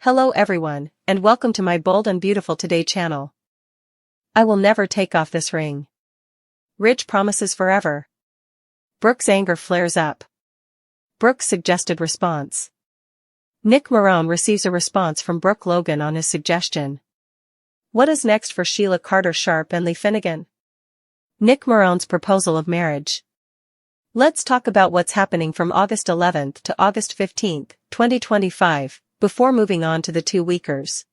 Hello everyone, and welcome to my Bold and Beautiful Today channel. I will never take off this ring. Ridge promises forever. Brooke's anger flares up. Brooke's suggested response. Nick Marone receives a response from Brooke Logan on his suggestion. What is next for Sheila Carter-Sharp and Lee Finnegan? Nick Marone's proposal of marriage. Let's talk about what's happening from August 11th to August 15th, 2025. Before moving on to the two-weekers.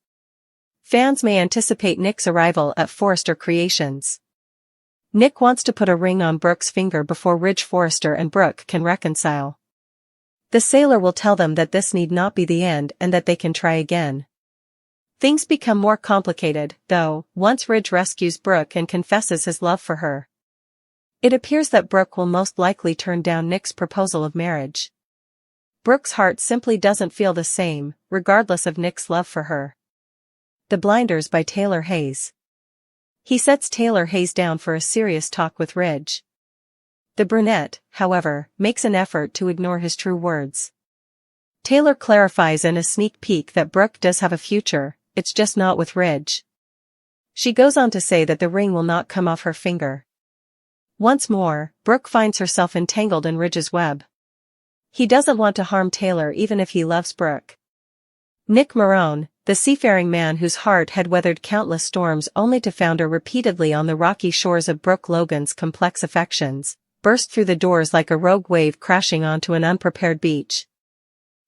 Fans may anticipate Nick's arrival at Forrester Creations. Nick wants to put a ring on Brooke's finger before Ridge Forrester and Brooke can reconcile. The sailor will tell them that this need not be the end and that they can try again. Things become more complicated, though, once Ridge rescues Brooke and confesses his love for her. It appears that Brooke will most likely turn down Nick's proposal of marriage. Brooke's heart simply doesn't feel the same, regardless of Nick's love for her. The Blinders by Taylor Hayes. He sets Taylor Hayes down for a serious talk with Ridge. The brunette, however, makes an effort to ignore his true words. Taylor clarifies in a sneak peek that Brooke does have a future, it's just not with Ridge. She goes on to say that the ring will not come off her finger. Once more, Brooke finds herself entangled in Ridge's web. He doesn't want to harm Taylor even if he loves Brooke. Nick Marone, the seafaring man whose heart had weathered countless storms only to founder repeatedly on the rocky shores of Brooke Logan's complex affections, burst through the doors like a rogue wave crashing onto an unprepared beach.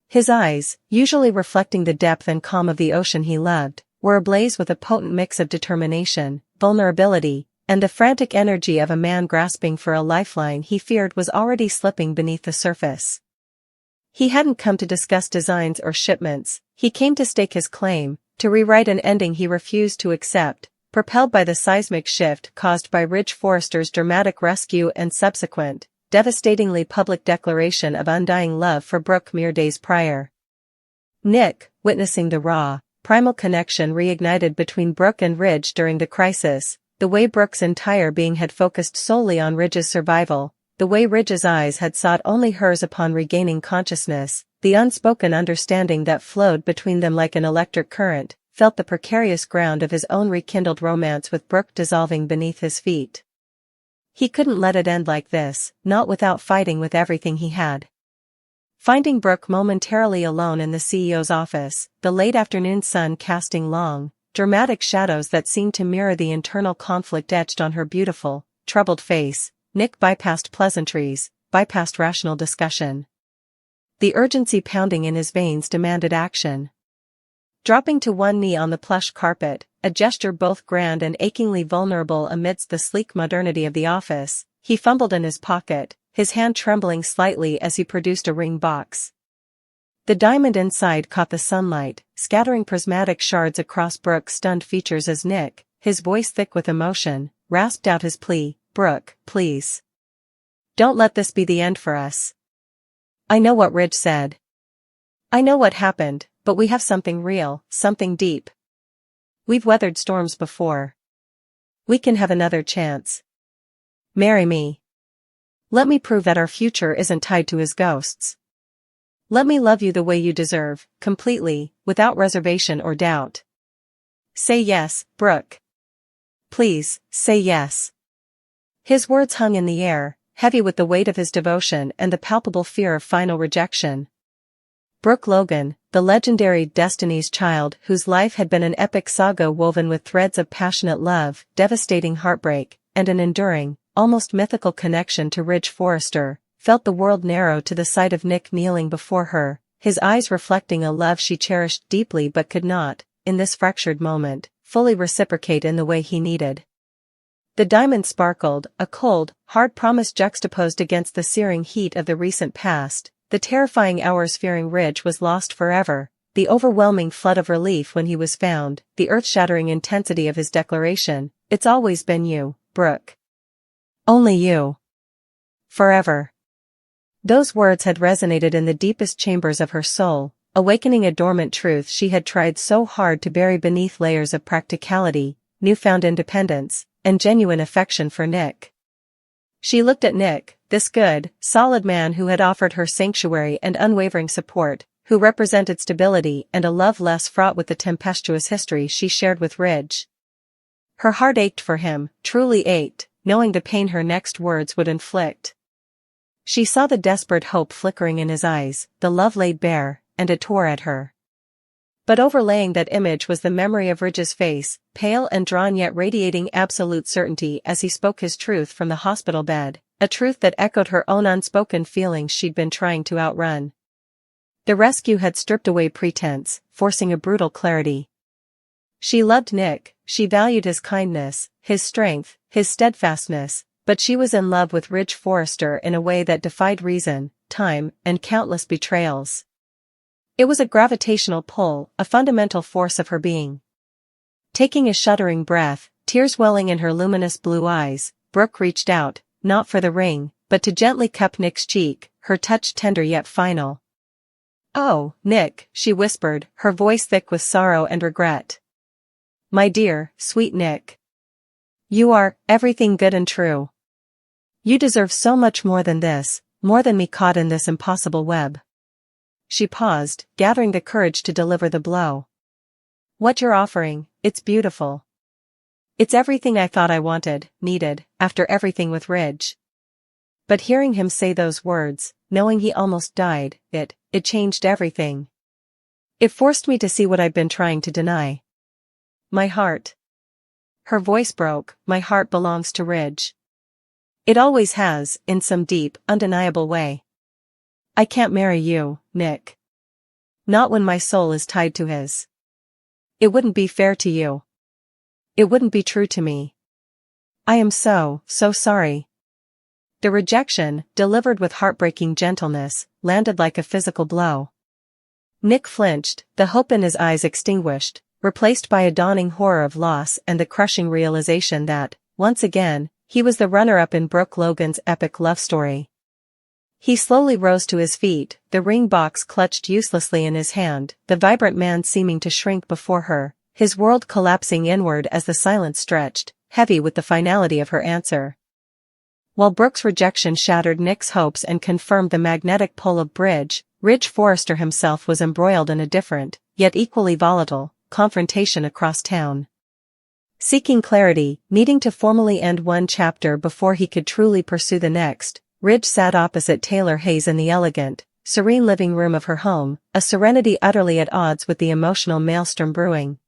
His eyes, usually reflecting the depth and calm of the ocean he loved, were ablaze with a potent mix of determination, vulnerability, and the frantic energy of a man grasping for a lifeline he feared was already slipping beneath the surface. He hadn't come to discuss designs or shipments, he came to stake his claim, to rewrite an ending he refused to accept, propelled by the seismic shift caused by Ridge Forrester's dramatic rescue and subsequent, devastatingly public declaration of undying love for Brooke mere days prior. Nick, witnessing the raw, primal connection reignited between Brooke and Ridge during the crisis, the way Brooke's entire being had focused solely on Ridge's survival, the way Ridge's eyes had sought only hers upon regaining consciousness, the unspoken understanding that flowed between them like an electric current, felt the precarious ground of his own rekindled romance with Brooke dissolving beneath his feet. He couldn't let it end like this, not without fighting with everything he had. Finding Brooke momentarily alone in the CEO's office, the late afternoon sun casting long, dramatic shadows that seemed to mirror the internal conflict etched on her beautiful, troubled face, Nick bypassed pleasantries, bypassed rational discussion. The urgency pounding in his veins demanded action. Dropping to one knee on the plush carpet, a gesture both grand and achingly vulnerable amidst the sleek modernity of the office, he fumbled in his pocket, his hand trembling slightly as he produced a ring box. The diamond inside caught the sunlight, scattering prismatic shards across Brooke's stunned features as Nick, his voice thick with emotion, rasped out his plea, "Brooke, please. Don't let this be the end for us. I know what Ridge said. I know what happened, but we have something real, something deep. We've weathered storms before. We can have another chance. Marry me. Let me prove that our future isn't tied to his ghosts. Let me love you the way you deserve, completely, without reservation or doubt. Say yes, Brooke. Please, say yes." His words hung in the air, heavy with the weight of his devotion and the palpable fear of final rejection. Brooke Logan, the legendary Destiny's Child whose life had been an epic saga woven with threads of passionate love, devastating heartbreak, and an enduring, almost mythical connection to Ridge Forrester, felt the world narrow to the sight of Nick kneeling before her, his eyes reflecting a love she cherished deeply but could not, in this fractured moment, fully reciprocate in the way he needed. The diamond sparkled, a cold, hard promise juxtaposed against the searing heat of the recent past, the terrifying hours fearing Ridge was lost forever, the overwhelming flood of relief when he was found, the earth-shattering intensity of his declaration, "It's always been you, Brooke. Only you. Forever." Those words had resonated in the deepest chambers of her soul, awakening a dormant truth she had tried so hard to bury beneath layers of practicality, newfound independence, and genuine affection for Nick. She looked at Nick, this good, solid man who had offered her sanctuary and unwavering support, who represented stability and a love less fraught with the tempestuous history she shared with Ridge. Her heart ached for him, truly ached, knowing the pain her next words would inflict. She saw the desperate hope flickering in his eyes, the love laid bare, and it tore at her. But overlaying that image was the memory of Ridge's face, pale and drawn yet radiating absolute certainty as he spoke his truth from the hospital bed, a truth that echoed her own unspoken feelings she'd been trying to outrun. The rescue had stripped away pretense, forcing a brutal clarity. She loved Nick, she valued his kindness, his strength, his steadfastness, but she was in love with Ridge Forrester in a way that defied reason, time, and countless betrayals. It was a gravitational pull, a fundamental force of her being. Taking a shuddering breath, tears welling in her luminous blue eyes, Brooke reached out, not for the ring, but to gently cup Nick's cheek, her touch tender yet final. "Oh, Nick," she whispered, her voice thick with sorrow and regret. "My dear, sweet Nick. You are everything good and true. You deserve so much more than this, more than me caught in this impossible web." She paused, gathering the courage to deliver the blow. "What you're offering, it's beautiful. It's everything I thought I wanted, needed, after everything with Ridge." But hearing him say those words, knowing he almost died, it changed everything. It forced me to see what I've been trying to deny. My heart. Her voice broke, my heart belongs to Ridge. It always has, in some deep, undeniable way. I can't marry you, Nick. Not when my soul is tied to his. It wouldn't be fair to you. It wouldn't be true to me. I am so sorry. The rejection, delivered with heartbreaking gentleness, landed like a physical blow. Nick flinched, the hope in his eyes extinguished, replaced by a dawning horror of loss and the crushing realization that, once again, he was the runner-up in Brooke Logan's epic love story. He slowly rose to his feet, the ring box clutched uselessly in his hand, the vibrant man seeming to shrink before her, his world collapsing inward as the silence stretched, heavy with the finality of her answer. While Brooke's rejection shattered Nick's hopes and confirmed the magnetic pull of Ridge Forrester himself was embroiled in a different, yet equally volatile, confrontation across town. Seeking clarity, needing to formally end one chapter before he could truly pursue the next, Ridge sat opposite Taylor Hayes in the elegant, serene living room of her home, a serenity utterly at odds with the emotional maelstrom brewing.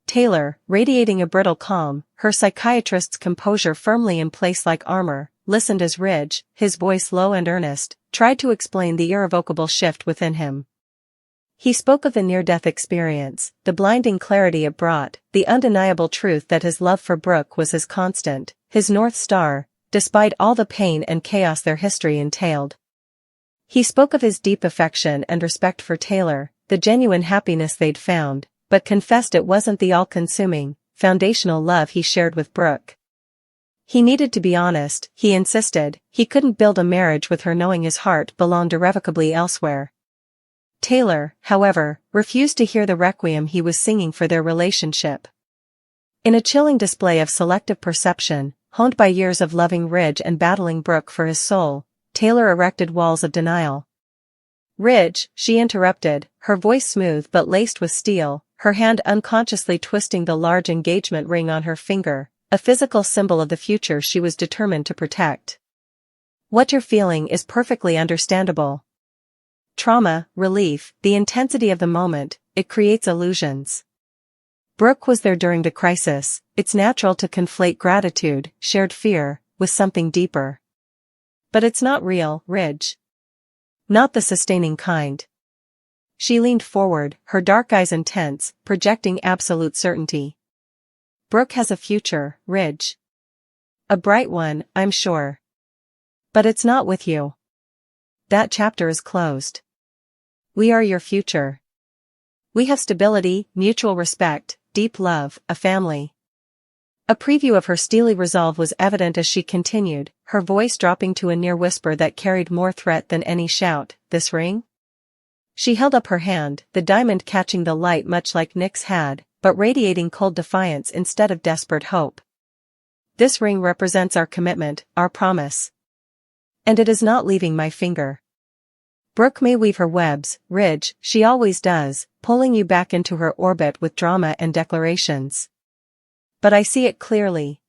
Taylor, radiating a brittle calm, her psychiatrist's composure firmly in place like armor, listened as Ridge, his voice low and earnest, tried to explain the irrevocable shift within him. He spoke of the near-death experience, the blinding clarity it brought, the undeniable truth that his love for Brooke was his constant, his North Star, despite all the pain and chaos their history entailed. He spoke of his deep affection and respect for Taylor, the genuine happiness they'd found, but confessed it wasn't the all-consuming, foundational love he shared with Brooke. He needed to be honest, he insisted, he couldn't build a marriage with her knowing his heart belonged irrevocably elsewhere. Taylor, however, refused to hear the requiem he was singing for their relationship. In a chilling display of selective perception, honed by years of loving Ridge and battling Brooke for his soul, Taylor erected walls of denial. "Ridge," she interrupted, her voice smooth but laced with steel, her hand unconsciously twisting the large engagement ring on her finger, a physical symbol of the future she was determined to protect. "What you're feeling is perfectly understandable. Trauma, relief, the intensity of the moment, it creates illusions. Brooke was there during the crisis, it's natural to conflate gratitude, shared fear, with something deeper. But it's not real, Ridge. Not the sustaining kind." She leaned forward, her dark eyes intense, projecting absolute certainty. "Brooke has a future, Ridge. A bright one, I'm sure. But it's not with you. That chapter is closed. We are your future. We have stability, mutual respect, deep love, a family." A preview of her steely resolve was evident as she continued, her voice dropping to a near whisper that carried more threat than any shout. "This ring?" She held up her hand, the diamond catching the light much like Nick's had, but radiating cold defiance instead of desperate hope. "This ring represents our commitment, our promise. And it is not leaving my finger. Brooke may weave her webs, Ridge, she always does, pulling you back into her orbit with drama and declarations. But I see it clearly.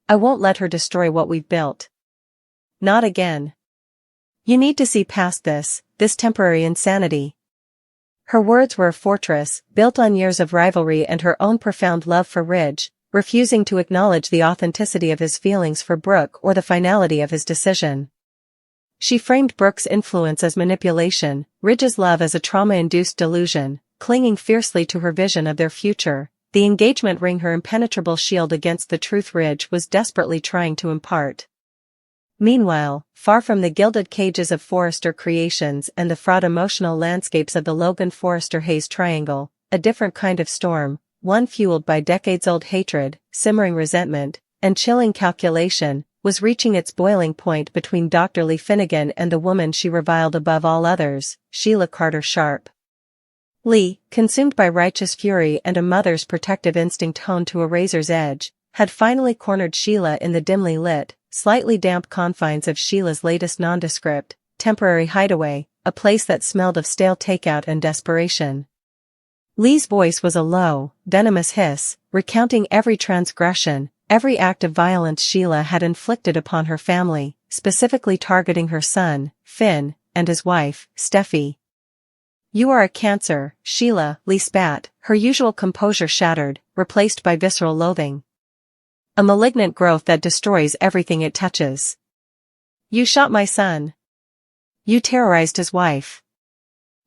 I won't let her destroy what we've built. Not again. You need to see past this temporary insanity. Her words were a fortress, built on years of rivalry and her own profound love for Ridge, refusing to acknowledge the authenticity of his feelings for Brooke or the finality of his decision. She framed Brooke's influence as manipulation, Ridge's love as a trauma-induced delusion, clinging fiercely to her vision of their future, the engagement ring her impenetrable shield against the truth Ridge was desperately trying to impart. Meanwhile, far from the gilded cages of Forrester Creations and the fraught emotional landscapes of the Logan-Forrester-Hayes triangle, a different kind of storm, one fueled by decades-old hatred, simmering resentment, and chilling calculation, was reaching its boiling point between Dr. Lee Finnegan and the woman she reviled above all others, Sheila Carter Sharp. Lee, consumed by righteous fury and a mother's protective instinct honed to a razor's edge, had finally cornered Sheila in the dimly lit, slightly damp confines of Sheila's latest nondescript, temporary hideaway, a place that smelled of stale takeout and desperation. Lee's voice was a low, venomous hiss, recounting every transgression, every act of violence Sheila had inflicted upon her family, specifically targeting her son, Finn, and his wife, Steffi. "You are a cancer, Sheila," Lee spat, her usual composure shattered, replaced by visceral loathing. "A malignant growth that destroys everything it touches. You shot my son. You terrorized his wife.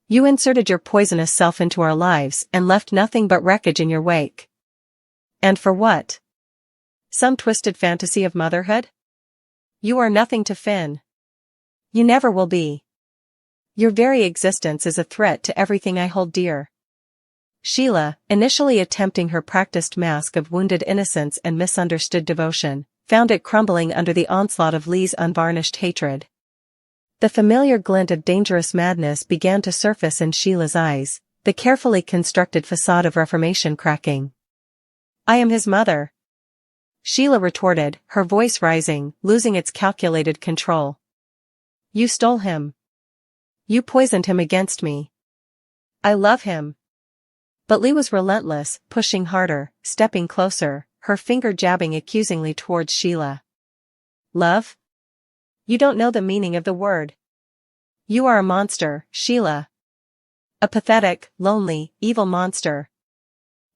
You inserted your poisonous self into our lives and left nothing but wreckage in your wake. And for what? Some twisted fantasy of motherhood? You are nothing to Finn. You never will be. Your very existence is a threat to everything I hold dear." Sheila, initially attempting her practiced mask of wounded innocence and misunderstood devotion, found it crumbling under the onslaught of Lee's unvarnished hatred. The familiar glint of dangerous madness began to surface in Sheila's eyes, the carefully constructed facade of reformation cracking. "I am his mother," Sheila retorted, her voice rising, losing its calculated control. "You stole him. You poisoned him against me. I love him." But Lee was relentless, pushing harder, stepping closer, her finger jabbing accusingly towards Sheila. "Love? You don't know the meaning of the word. You are a monster, Sheila. A pathetic, lonely, evil monster.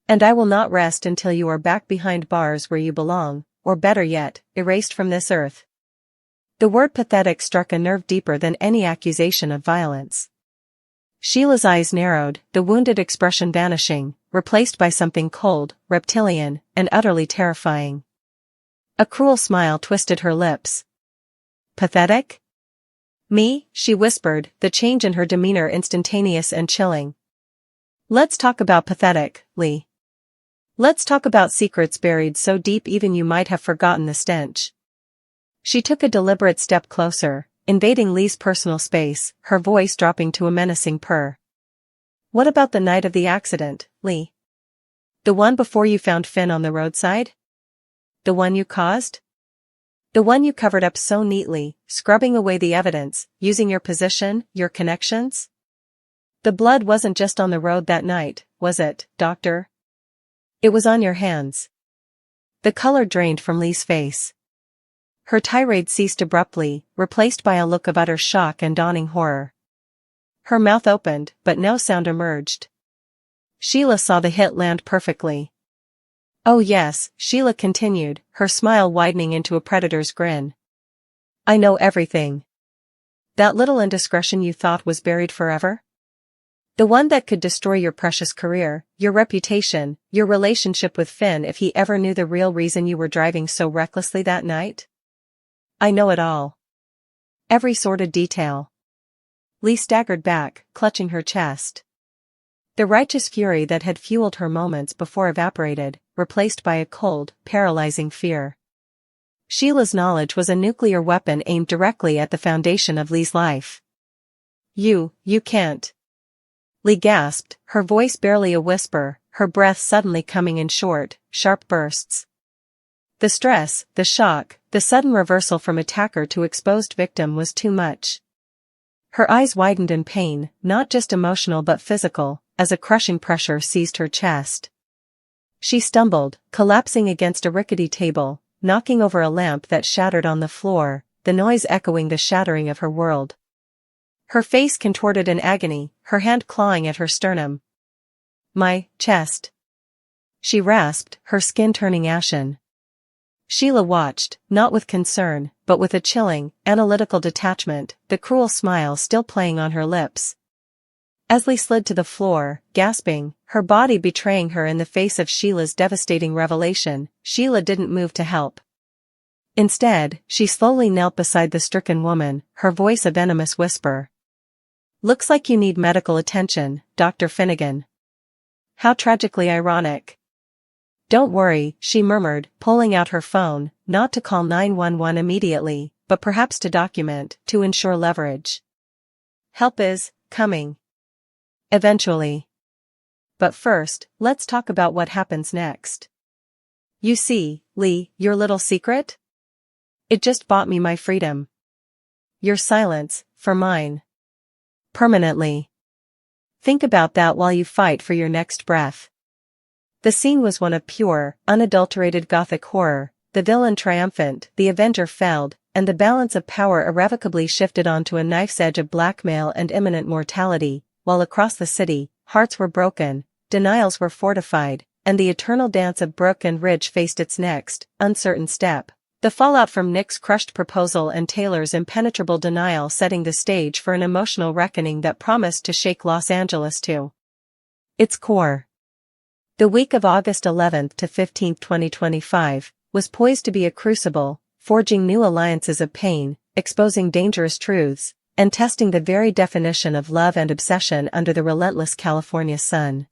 And I will not rest until you are back behind bars where you belong, or better yet, erased from this earth." The word pathetic struck a nerve deeper than any accusation of violence. Sheila's eyes narrowed, the wounded expression vanishing, replaced by something cold, reptilian, and utterly terrifying. A cruel smile twisted her lips. "Pathetic? Me?" she whispered, the change in her demeanor instantaneous and chilling. "Let's talk about pathetic, Lee. Let's talk about secrets buried so deep even you might have forgotten the stench." She took a deliberate step closer, invading Lee's personal space, her voice dropping to a menacing purr. "What about the night of the accident, Lee? The one before you found Finn on the roadside? The one you caused? The one you covered up so neatly, scrubbing away the evidence, using your position, your connections? The blood wasn't just on the road that night, was it, Doctor? It was on your hands." The color drained from Lee's face. Her tirade ceased abruptly, replaced by a look of utter shock and dawning horror. Her mouth opened, but no sound emerged. Sheila saw the hit land perfectly. "Oh yes," Sheila continued, her smile widening into a predator's grin. "I know everything. That little indiscretion you thought was buried forever? The one that could destroy your precious career, your reputation, your relationship with Finn if he ever knew the real reason you were driving so recklessly that night? I know it all. Every sordid detail." Lee staggered back, clutching her chest. The righteous fury that had fueled her moments before evaporated, replaced by a cold, paralyzing fear. Sheila's knowledge was a nuclear weapon aimed directly at the foundation of Lee's life. You can't." Lee gasped, her voice barely a whisper, her breath suddenly coming in short, sharp bursts. The stress, the shock, the sudden reversal from attacker to exposed victim was too much. Her eyes widened in pain, not just emotional but physical, as a crushing pressure seized her chest. She stumbled, collapsing against a rickety table, knocking over a lamp that shattered on the floor, the noise echoing the shattering of her world. Her face contorted in agony, her hand clawing at her sternum. "My chest," she rasped, her skin turning ashen. Sheila watched, not with concern, but with a chilling, analytical detachment, the cruel smile still playing on her lips. Esley slid to the floor, gasping, her body betraying her in the face of Sheila's devastating revelation. Sheila didn't move to help. Instead, she slowly knelt beside the stricken woman, her voice a venomous whisper. "Looks like you need medical attention, Dr. Finnegan." How tragically ironic. "Don't worry," she murmured, pulling out her phone, not to call 911 immediately, but perhaps to document, to ensure leverage. "Help is coming. Eventually. But first, let's talk about what happens next. You see, Lee, your little secret? It just bought me my freedom. Your silence, for mine. Permanently. Think about that while you fight for your next breath." The scene was one of pure, unadulterated Gothic horror, the villain triumphant, the avenger felled, and the balance of power irrevocably shifted onto a knife's edge of blackmail and imminent mortality, while across the city, hearts were broken, denials were fortified, and the eternal dance of Brooke and Ridge faced its next, uncertain step. The fallout from Nick's crushed proposal and Taylor's impenetrable denial setting the stage for an emotional reckoning that promised to shake Los Angeles to its core. The week of August 11th to 15th, 2025, was poised to be a crucible, forging new alliances of pain, exposing dangerous truths, and testing the very definition of love and obsession under the relentless California sun.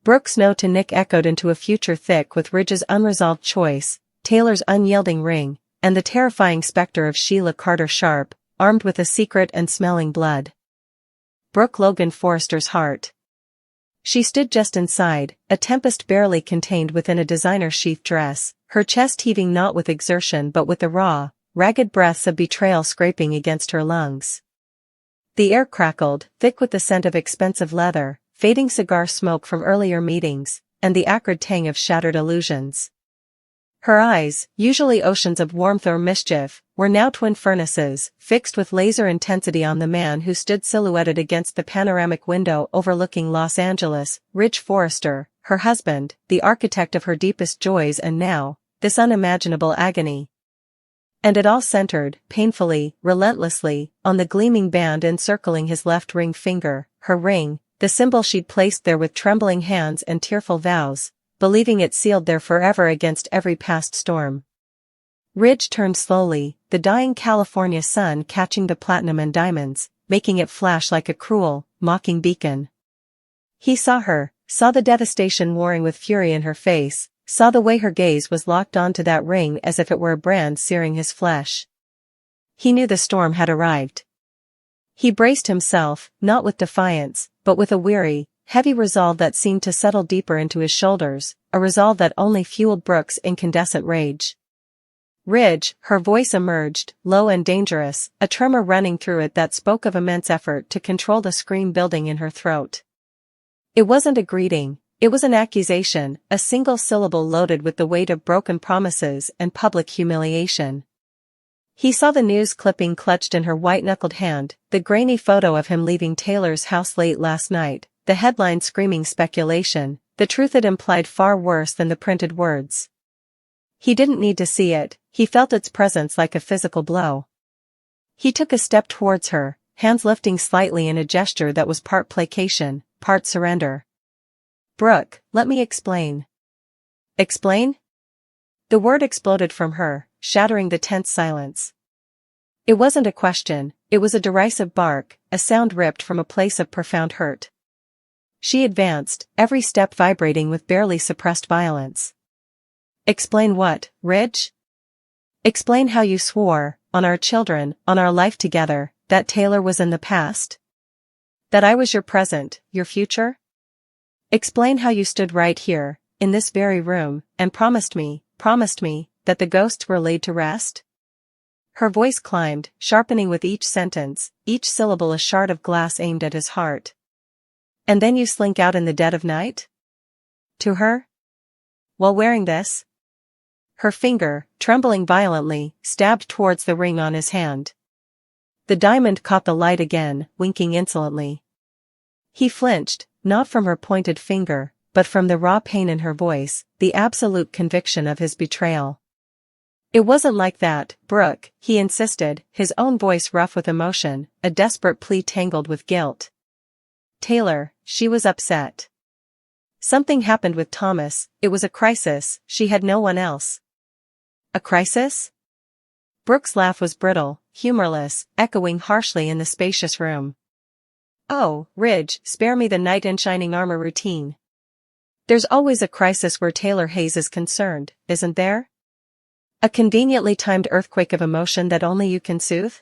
Brooke's note to Nick echoed into a future thick with Ridge's unresolved choice, Taylor's unyielding ring, and the terrifying specter of Sheila Carter Sharp, armed with a secret and smelling blood. Brooke Logan Forrester's heart. She stood just inside, a tempest barely contained within a designer-sheath dress, her chest heaving not with exertion but with the raw, ragged breaths of betrayal scraping against her lungs. The air crackled, thick with the scent of expensive leather, fading cigar smoke from earlier meetings, and the acrid tang of shattered illusions. Her eyes, usually oceans of warmth or mischief, were now twin furnaces, fixed with laser intensity on the man who stood silhouetted against the panoramic window overlooking Los Angeles, Ridge Forrester, her husband, the architect of her deepest joys and now, this unimaginable agony. And it all centered, painfully, relentlessly, on the gleaming band encircling his left ring finger, her ring, the symbol she'd placed there with trembling hands and tearful vows, believing it sealed there forever against every past storm. Ridge turned slowly, the dying California sun catching the platinum and diamonds, making it flash like a cruel, mocking beacon. He saw her, saw the devastation warring with fury in her face, saw the way her gaze was locked onto that ring as if it were a brand searing his flesh. He knew the storm had arrived. He braced himself, not with defiance, but with a weary, heavy resolve that seemed to settle deeper into his shoulders, a resolve that only fueled Brooke's incandescent rage. "Ridge," her voice emerged, low and dangerous, a tremor running through it that spoke of immense effort to control the scream building in her throat. It wasn't a greeting, it was an accusation, a single syllable loaded with the weight of broken promises and public humiliation. He saw the news clipping clutched in her white-knuckled hand, the grainy photo of him leaving Taylor's house late last night, the headline screaming speculation, the truth it implied far worse than the printed words. He didn't need to see it, he felt its presence like a physical blow. He took a step towards her, hands lifting slightly in a gesture that was part placation, part surrender. "Brooke, let me explain." "Explain?" The word exploded from her, shattering the tense silence. It wasn't a question, it was a derisive bark, a sound ripped from a place of profound hurt. She advanced, every step vibrating with barely suppressed violence. "Explain what, Ridge? Explain how you swore, on our children, on our life together, that Taylor was in the past? That I was your present, your future? Explain how you stood right here, in this very room, and promised me, that the ghosts were laid to rest?" Her voice climbed, sharpening with each sentence, each syllable a shard of glass aimed at his heart. And then you slink out in the dead of night? To her? While wearing this? Her finger, trembling violently, stabbed towards the ring on his hand. The diamond caught the light again, winking insolently. He flinched, not from her pointed finger, but from the raw pain in her voice, the absolute conviction of his betrayal. It wasn't like that, Brooke, he insisted, his own voice rough with emotion, a desperate plea tangled with guilt. Taylor, she was upset. Something happened with Thomas, it was a crisis, she had no one else. A crisis? Brooke's laugh was brittle, humorless, echoing harshly in the spacious room. Oh, Ridge, spare me the knight in shining armor routine. There's always a crisis where Taylor Hayes is concerned, isn't there? A conveniently timed earthquake of emotion that only you can soothe?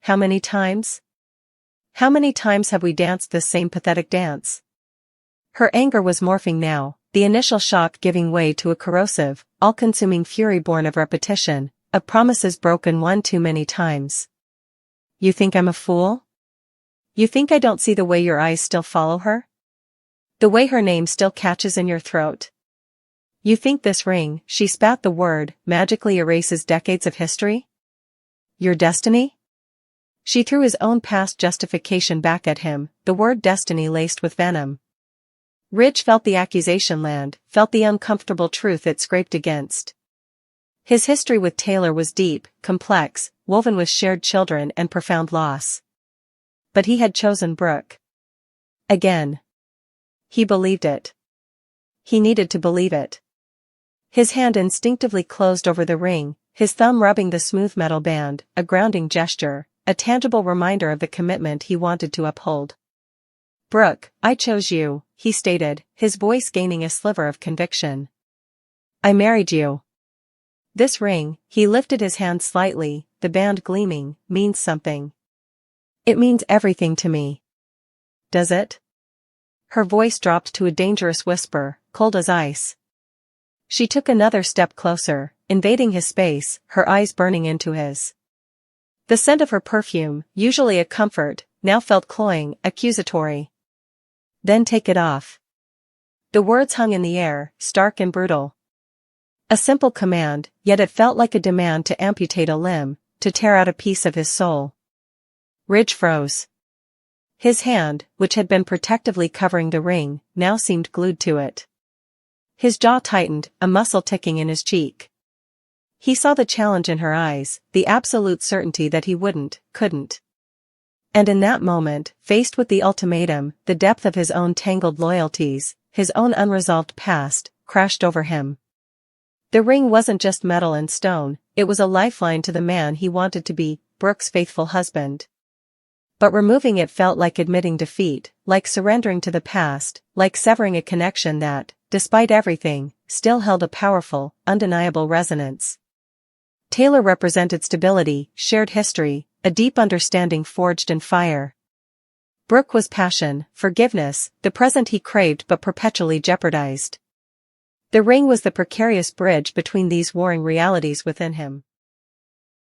How many times? How many times have we danced this same pathetic dance? Her anger was morphing now, the initial shock giving way to a corrosive, all-consuming fury born of repetition, of promises broken one too many times. You think I'm a fool? You think I don't see the way your eyes still follow her? The way her name still catches in your throat? You think this ring, she spat the word, magically erases decades of history? Your destiny? She threw his own past justification back at him, the word destiny laced with venom. Ridge felt the accusation land, felt the uncomfortable truth it scraped against. His history with Taylor was deep, complex, woven with shared children and profound loss. But he had chosen Brooke. Again. He believed it. He needed to believe it. His hand instinctively closed over the ring, his thumb rubbing the smooth metal band, a grounding gesture, a tangible reminder of the commitment he wanted to uphold. Brooke, I chose you, he stated, his voice gaining a sliver of conviction. I married you. This ring, he lifted his hand slightly, the band gleaming, means something. It means everything to me. Does it? Her voice dropped to a dangerous whisper, cold as ice. She took another step closer, invading his space, her eyes burning into his. The scent of her perfume, usually a comfort, now felt cloying, accusatory. Then take it off. The words hung in the air, stark and brutal. A simple command, yet it felt like a demand to amputate a limb, to tear out a piece of his soul. Ridge froze. His hand, which had been protectively covering the ring, now seemed glued to it. His jaw tightened, a muscle ticking in his cheek. He saw the challenge in her eyes, the absolute certainty that he couldn't. And in that moment, faced with the ultimatum, the depth of his own tangled loyalties, his own unresolved past, crashed over him. The ring wasn't just metal and stone, it was a lifeline to the man he wanted to be, Brooke's faithful husband. But removing it felt like admitting defeat, like surrendering to the past, like severing a connection that, despite everything, still held a powerful, undeniable resonance. Taylor represented stability, shared history, a deep understanding forged in fire. Brooke was passion, forgiveness, the present he craved but perpetually jeopardized. The ring was the precarious bridge between these warring realities within him.